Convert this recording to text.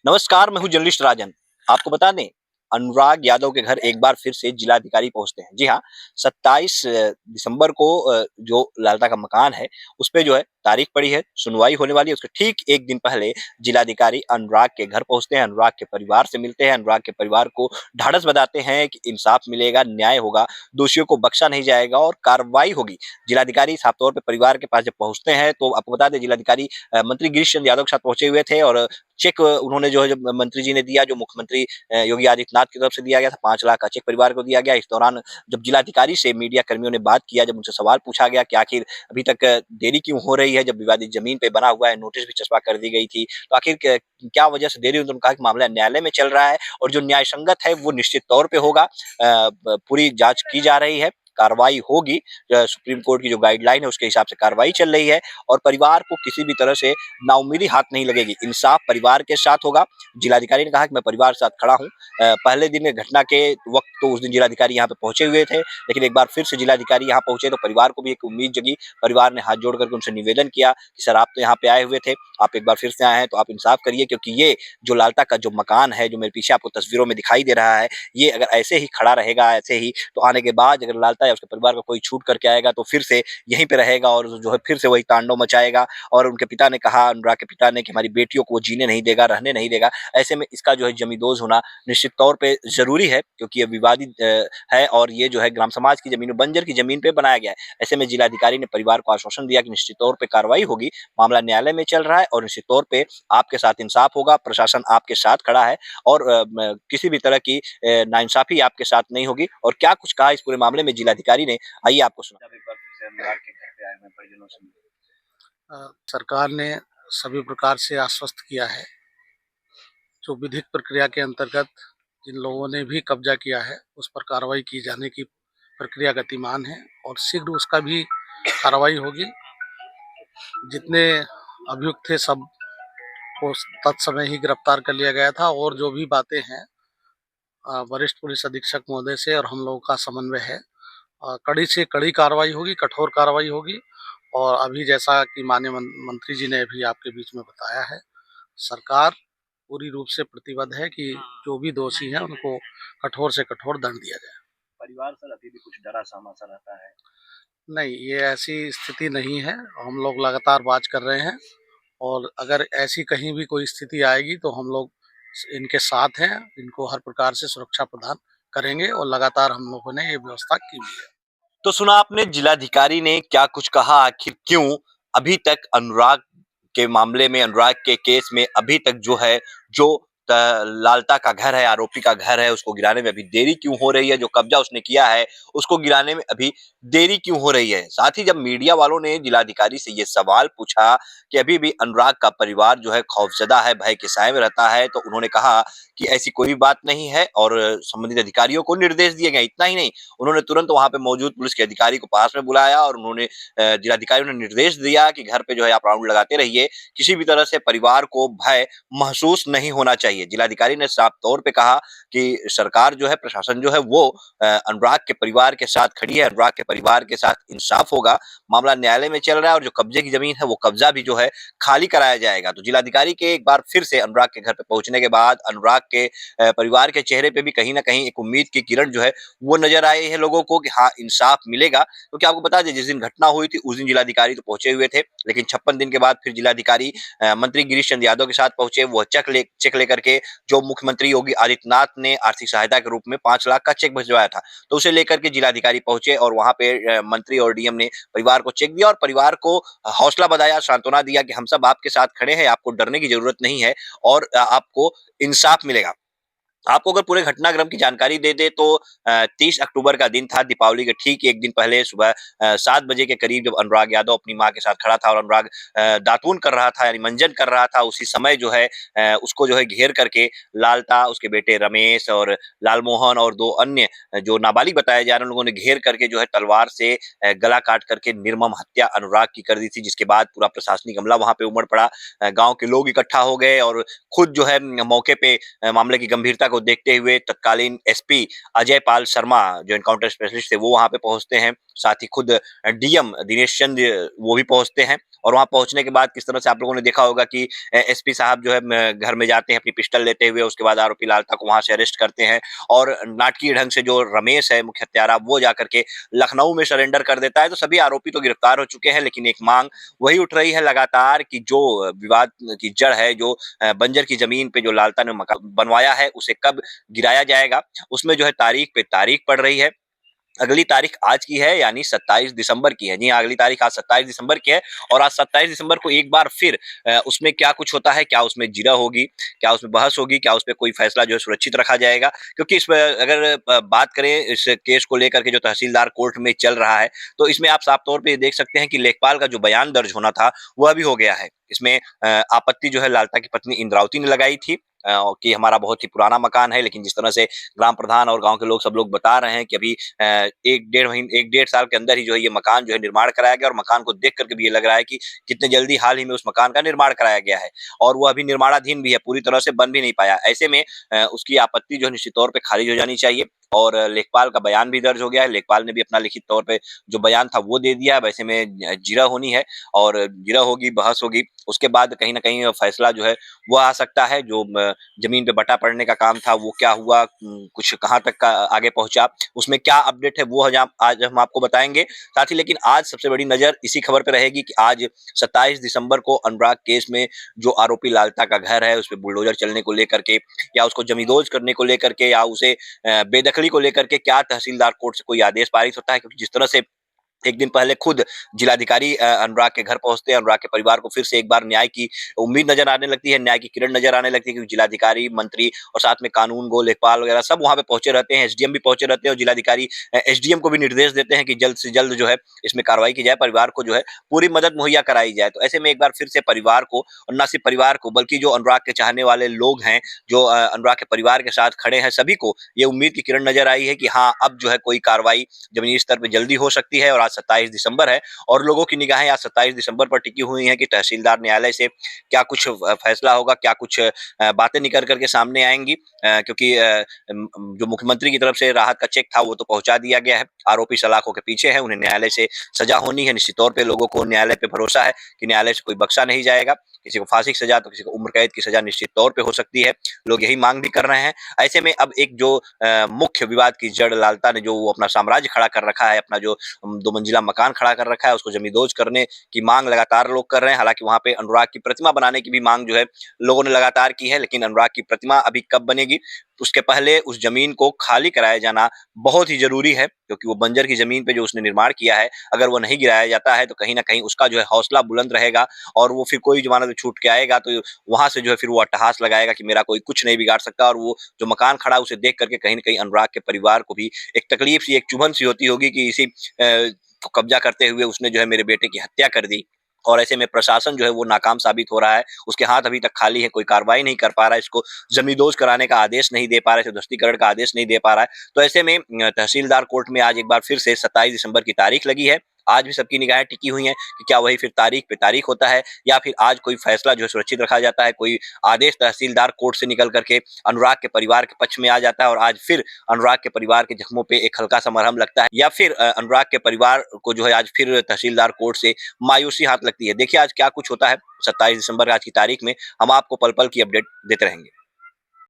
नमस्कार, मैं हूँ जर्नलिस्ट राजन। आपको बता दें, अनुराग यादव के घर एक बार फिर से जिलाधिकारी पहुँचते हैं। जी हाँ, 27 दिसंबर को जो लालता का मकान है, उसपे जो है तारीख पड़ी है, सुनवाई होने वाली है। उसके ठीक 1 दिन पहले जिलाधिकारी अनुराग के घर पहुँचते हैं, अनुराग के परिवार से मिलते हैं, अनुराग के परिवार को ढाढ़स बंधाते हैं कि इंसाफ मिलेगा, न्याय होगा, दोषियों को बख्शा नहीं जाएगा और कार्रवाई होगी। जिलाधिकारी साफ तौर पे परिवार के पास जब पहुँचते हैं, तो आपको बता दें जिलाधिकारी मंत्री गिरीश चंद्र यादव के साथ पहुँचे हुए थे और चेक उन्होंने जो है जब मंत्री जी ने दिया, जो मुख्यमंत्री योगी आदित्यनाथ की तरफ से दिया गया था, 5 लाख का चेक परिवार को दिया गया। इस दौरान जब जिलाधिकारी से मीडिया कर्मियों ने बात किया, जब उनसे सवाल पूछा गया कि आखिर अभी तक देरी क्यों हो रही है, जब विवादित जमीन पे बना हुआ है, नोटिस भी चस्पा कर दी गई थी, तो आखिर क्या वजह से देरी हुई? तो उन्होंने कहा कि मामला न्यायालय में चल रहा है और जो न्याय संगत है वो निश्चित तौर पे होगा। पूरी जांच की जा रही है, कार्रवाई होगी। सुप्रीम कोर्ट की जो गाइडलाइन है उसके हिसाब से कार्रवाई चल रही है और परिवार को किसी भी तरह से नाउम्मीदी हाथ नहीं लगेगी। इंसाफ परिवार के साथ होगा। जिलाधिकारी ने कहा कि मैं परिवार के साथ खड़ा हूँ। पहले दिन घटना के वक्त तो उस दिन जिलाधिकारी यहाँ पे पहुंचे हुए थे, लेकिन एक बार फिर से जिलाधिकारी यहाँ पहुंचे तो परिवार को भी एक उम्मीद जगी। परिवार ने हाथ जोड़ करके उनसे निवेदन किया कि सर, आप तो यहाँ पे आए हुए थे, आप एक बार फिर से आए हैं तो आप इंसाफ करिए, क्योंकि ये जो लालता का जो मकान है, जो मेरे पीछे आपको तस्वीरों में दिखाई दे रहा है, ये अगर ऐसे ही खड़ा रहेगा, ऐसे ही, तो आने के बाद अगर लालता या उसके परिवार का कोई छूट करके आएगा तो फिर से यहीं पे रहेगा और जो है फिर से वही तांडव मचाएगा। और उनके पिता ने कहा, अनुराग के पिता ने, कि हमारी बेटियों को वो जीने नहीं देगा, रहने नहीं देगा। ऐसे में इसका जो है जमींदोज होना निश्चित तौर पे ज़रूरी है, क्योंकि ये विवादित है और ये जो है ग्राम समाज की ज़मीन, बंजर की ज़मीन पे बनाया गया है। ऐसे में जिलाधिकारी ने परिवार को आश्वासन दिया कि निश्चित तौर पे कार्रवाई होगी, मामला न्यायालय में चल रहा है और निश्चित तौर पे आपके साथ इंसाफ होगा, प्रशासन आपके साथ खड़ा है और किसी भी तरह की नाइंसाफी आपके साथ नहीं होगी। और क्या कुछ कहा इस पूरे मामले में जिलाधिकारी ने, आइए आपको सुना। एक बार फिर से अनुराग के घर पे आए हैं परिजनों से मिलने। सरकार ने सभी प्रकार से आश्वस्त किया है। जो विधिक प्रक्रिया के अंतर्गत जिन लोगों ने भी कब्जा किया है उस पर कार्रवाई की जाने की प्रक्रिया गतिमान है और शीघ्र उसका भी कार्रवाई होगी। जितने अभियुक्त थे सब को तत्समय ही गिरफ्तार कर लिया गया था और जो भी बातें हैं वरिष्ठ पुलिस अधीक्षक महोदय से और हम लोगों का समन्वय है। कड़ी से कड़ी कार्रवाई होगी, कठोर कार्रवाई होगी। और अभी जैसा कि माननीय मंत्री जी ने अभी आपके बीच में बताया है, सरकार पूरी रूप से प्रतिबद्ध है कि जो भी दोषी हैं उनको कठोर से कठोर दंड दिया जाए। परिवार सर अभी भी कुछ डरा सहमा सा रहता है। नहीं, ये ऐसी स्थिति नहीं है। हम लोग लगातार जांच कर रहे हैं और अगर ऐसी कहीं भी कोई स्थिति आएगी तो हम लोग इनके साथ हैं, इनको हर प्रकार से सुरक्षा प्रदान करेंगे और लगातार हम लोगों ने ये व्यवस्था की हुई है। तो सुना आपने जिलाधिकारी ने क्या कुछ कहा, आखिर क्यों अभी तक अनुराग के मामले में, अनुराग के केस में अभी तक जो है, जो लालता का घर है, आरोपी का घर है, उसको गिराने में अभी देरी क्यों हो रही है, जो कब्जा उसने किया है उसको गिराने में अभी देरी क्यों हो रही है। साथ ही जब मीडिया वालों ने जिलाधिकारी से ये सवाल पूछा कि अभी भी अनुराग का परिवार जो है खौफजदा है, भय के साए में रहता है, तो उन्होंने कहा कि ऐसी कोई बात नहीं है और संबंधित अधिकारियों को निर्देश दिए गए। इतना ही नहीं, उन्होंने तुरंत वहां पे मौजूद पुलिस के अधिकारी को पास में बुलाया और उन्होंने जिलाधिकारियों ने निर्देश दिया कि घर पे जो है आप राउंड लगाते रहिए, किसी भी तरह से परिवार को भय महसूस नहीं होना चाहिए। जिलाधिकारी ने साफ तौर पे कहा कि सरकार जो है, प्रशासन जो है वो अनुराग के परिवार के साथ खड़ी है, अनुराग के परिवार के साथ इंसाफ होगा, मामला न्यायालय में चल रहा है और जो कब्जे की जमीन है वो कब्जा भी जो है खाली कराया जाएगा। तो जिलाधिकारी के एक बार फिर से अनुराग के घर पे पहुंचने के बाद अनुराग के परिवार के चेहरे पे भी कहीं ना कहीं एक उम्मीद की किरण जो है वो नजर आई है लोगों को कि हाँ, इंसाफ मिलेगा। क्योंकि आपको बता दें, जिस दिन घटना हुई थी उस दिन जिलाधिकारी तो पहुंचे हुए थे, लेकिन 56 दिन के बाद फिर जिलाधिकारी मंत्री गिरीश चंद्र यादव के साथ पहुंचे। वो चेक लेकर के, जो मुख्यमंत्री योगी आदित्यनाथ ने आर्थिक सहायता के रूप में 5 लाख का चेक भिजवाया था, तो उसे लेकर के जिलाधिकारी पहुंचे और वहां पे मंत्री और डीएम ने परिवार को चेक दिया और परिवार को हौसला बताया, सांत्वना दिया कि हम सब आपके साथ खड़े हैं, आपको डरने की जरूरत नहीं है और आपको इंसाफ मिलेगा। आपको अगर पूरे घटनाक्रम की जानकारी दे दे तो 30 अक्टूबर का दिन था, दीपावली के ठीक 1 दिन पहले सुबह 7 बजे के करीब जब अनुराग यादव अपनी माँ के साथ खड़ा था और अनुराग दातून कर रहा था, यानी मंजन कर रहा था, उसी समय जो है उसको जो है घेर करके लालता, उसके बेटे रमेश और लालमोहन और 2 अन्य जो नाबालिग बताए जा रहे हैं, लोगों ने घेर करके जो है तलवार से गला काट करके निर्मम हत्या अनुराग की कर दी थी। जिसके बाद पूरा प्रशासनिक अमला वहां पे उमड़ पड़ा, गाँव के लोग इकट्ठा हो गए और खुद जो है मौके पे मामले की गंभीरता को देखते हुए तत्कालीन एसपी अजय पाल शर्मा, जो एनकाउंटर स्पेशलिस्ट थे, वो वहां पे पहुंचते हैं। साथ ही खुद डीएम दिनेश चंद वो भी पहुंचते हैं और वहां पहुंचने के बाद किस तरह से आप लोगों ने देखा होगा कि एसपी साहब जो है घर में जाते हैं अपनी पिस्टल लेते हुए, उसके बाद आरोपी लालता को वहां से अरेस्ट करते हैं और नाटकीय ढंग से जो रमेश है मुख्य हत्यारा वो जाकर के लखनऊ में सरेंडर कर देता है। तो सभी आरोपी तो गिरफ्तार हो चुके हैं, लेकिन एक मांग वही उठ रही है लगातार कि जो विवाद की जड़ है, जो बंजर की जमीन पे जो लालता ने मकान बनवाया है उसे कब गिराया जाएगा। उसमें जो है तारीख पे तारीख पड़ रही है। अगली तारीख आज की है, यानी 27 दिसंबर की है। जी हाँ, अगली तारीख आज 27 दिसंबर की है और आज 27 दिसंबर को एक बार फिर उसमें क्या कुछ होता है, क्या उसमें जिरह होगी, क्या उसमें बहस होगी, क्या उसपे कोई फैसला जो है सुरक्षित रखा जाएगा। क्योंकि इस अगर बात करें इस केस को लेकर के जो तहसीलदार कोर्ट में चल रहा है, तो इसमें आप साफ तौर पे देख सकते हैं कि लेखपाल का जो बयान दर्ज होना था, वह भी हो गया है। इसमें आपत्ति जो है लालता की पत्नी इंद्रावती ने लगाई थी कि हमारा बहुत ही पुराना मकान है, लेकिन जिस तरह से ग्राम प्रधान और गाँव के लोग सब लोग बता रहे हैं कि अभी 1 डेढ़ साल के अंदर ही जो है ये मकान जो है निर्माण कराया गया और मकान को देख करके भी ये लग रहा है कि कितने जल्दी हाल ही में उस मकान का निर्माण कराया गया है और वो अभी निर्माणाधीन भी है, पूरी तरह से बन भी नहीं पाया। ऐसे में उसकी आपत्ति जो है निश्चित तौर पे खारिज हो जानी चाहिए और लेखपाल का बयान भी दर्ज हो गया है। लेखपाल ने भी अपना लिखित तौर पे जो बयान था वो दे दिया है। वैसे में जिरह होनी है और जिरह होगी, बहस होगी, उसके बाद कहीं न कहीं फैसला जो है वो आ सकता है। जो जमीन पे बटा पड़ने का काम था वो क्या हुआ, कुछ कहाँ तक का आगे पहुंचा, उसमें क्या अपडेट है वो आज हम आपको बताएंगे। साथ ही लेकिन आज सबसे बड़ी नजर इसी खबर पे रहेगी कि आज 27 दिसंबर को अनुराग केस में जो आरोपी लालता का घर है उस पे बुलडोजर चलने को लेकर के या उसको जमींदोज करने को लेकर के या उसे बेदखली को लेकर के क्या तहसीलदार कोर्ट से कोई आदेश पारित होता है। क्योंकि जिस तरह से एक दिन पहले खुद जिलाधिकारी अनुराग के घर पहुंचते हैं, अनुराग के परिवार को फिर से एक बार न्याय की उम्मीद नजर आने लगती है, न्याय की किरण नजर आने लगती है, क्योंकि जिलाधिकारी, मंत्री और साथ में कानून गो, लेखपाल वगैरह सब वहां पे पहुंचे रहते हैं, एसडीएम भी पहुंचे रहते हैं और जिलाधिकारी एसडीएम को भी निर्देश देते हैं कि जल्द से जल्द जो है इसमें कार्रवाई की जाए, परिवार को जो है पूरी मदद मुहैया कराई जाए। तो ऐसे में एक बार फिर से परिवार को, और न सिर्फ परिवार को बल्कि जो अनुराग के चाहने वाले लोग हैं, जो अनुराग के परिवार के साथ खड़े हैं, सभी को ये उम्मीद की किरण नजर आई है कि हाँ, अब जो है कोई कार्रवाई जमीनी स्तर पर जल्दी हो सकती है। और आज 27 दिसंबर है और लोगों की निगाहें आज 27 दिसंबर पर टिकी हुई हैं कि तहसीलदार न्यायालय से क्या कुछ फैसला होगा, क्या कुछ बातें निकल करके सामने आएंगी। क्योंकि जो मुख्यमंत्री की तरफ से राहत का चेक था वो तो पहुंचा दिया गया है, आरोपी सलाखों के पीछे है, उन्हें न्यायालय से सजा होनी है। निश्चित तौर पर लोगों को न्यायालय पे भरोसा है कि न्यायालय से कोई बख्शा नहीं जाएगा, किसी को फांसी की सजा तो किसी को उम्र कैद की सजा निश्चित तौर पे हो सकती है। लोग यही मांग भी कर रहे हैं। ऐसे में अब एक जो मुख्य विवाद की जड़ लालता ने जो वो अपना साम्राज्य खड़ा कर रखा है, अपना जो 2 मंजिला मकान खड़ा कर रखा है, उसको जमींदोज करने की मांग लगातार लोग कर रहे हैं। हालांकि वहां पे अनुराग की प्रतिमा बनाने की भी मांग जो है लोगों ने लगातार की है, लेकिन अनुराग की प्रतिमा अभी कब बनेगी, उसके पहले उस जमीन को खाली कराया जाना बहुत ही जरूरी है। क्योंकि वो बंजर की जमीन पे जो उसने निर्माण किया है, अगर वो नहीं गिराया जाता है तो कहीं ना कहीं उसका जो है हौसला बुलंद रहेगा और वो फिर कोई जमानत में छूट के आएगा तो वहां से जो है फिर वो अट्टहास लगाएगा कि मेरा कोई कुछ नहीं बिगाड़ सकता। और वो जो मकान खड़ा उसे देख करके कहीं ना कहीं अनुराग के परिवार को भी एक तकलीफ सी, एक चुभन सी होती होगी कि इसी को कब्जा करते हुए उसने जो है मेरे बेटे की हत्या कर दी। और ऐसे में प्रशासन जो है वो नाकाम साबित हो रहा है, उसके हाथ अभी तक खाली है, कोई कार्रवाई नहीं कर पा रहा है, इसको जमींदोज कराने का आदेश नहीं दे पा रहा है, ध्वस्तीकरण का आदेश नहीं दे पा रहा है। तो ऐसे में तहसीलदार कोर्ट में आज एक बार फिर से 27 दिसंबर की तारीख लगी है। आज भी सबकी निगाहें टिकी हुई हैं कि क्या वही फिर तारीख पे तारीख होता है या फिर आज कोई फैसला जो है सुरक्षित रखा जाता है, कोई आदेश तहसीलदार कोर्ट से निकल करके अनुराग के परिवार के पक्ष में आ जाता है और आज फिर अनुराग के परिवार के जख्मों पे एक हल्का सा मरहम लगता है, या फिर अनुराग के परिवार को जो है आज फिर तहसीलदार कोर्ट से मायूसी हाथ लगती है। देखिए आज क्या कुछ होता है 27 दिसंबर आज की तारीख में, हम आपको पल पल की अपडेट देते रहेंगे।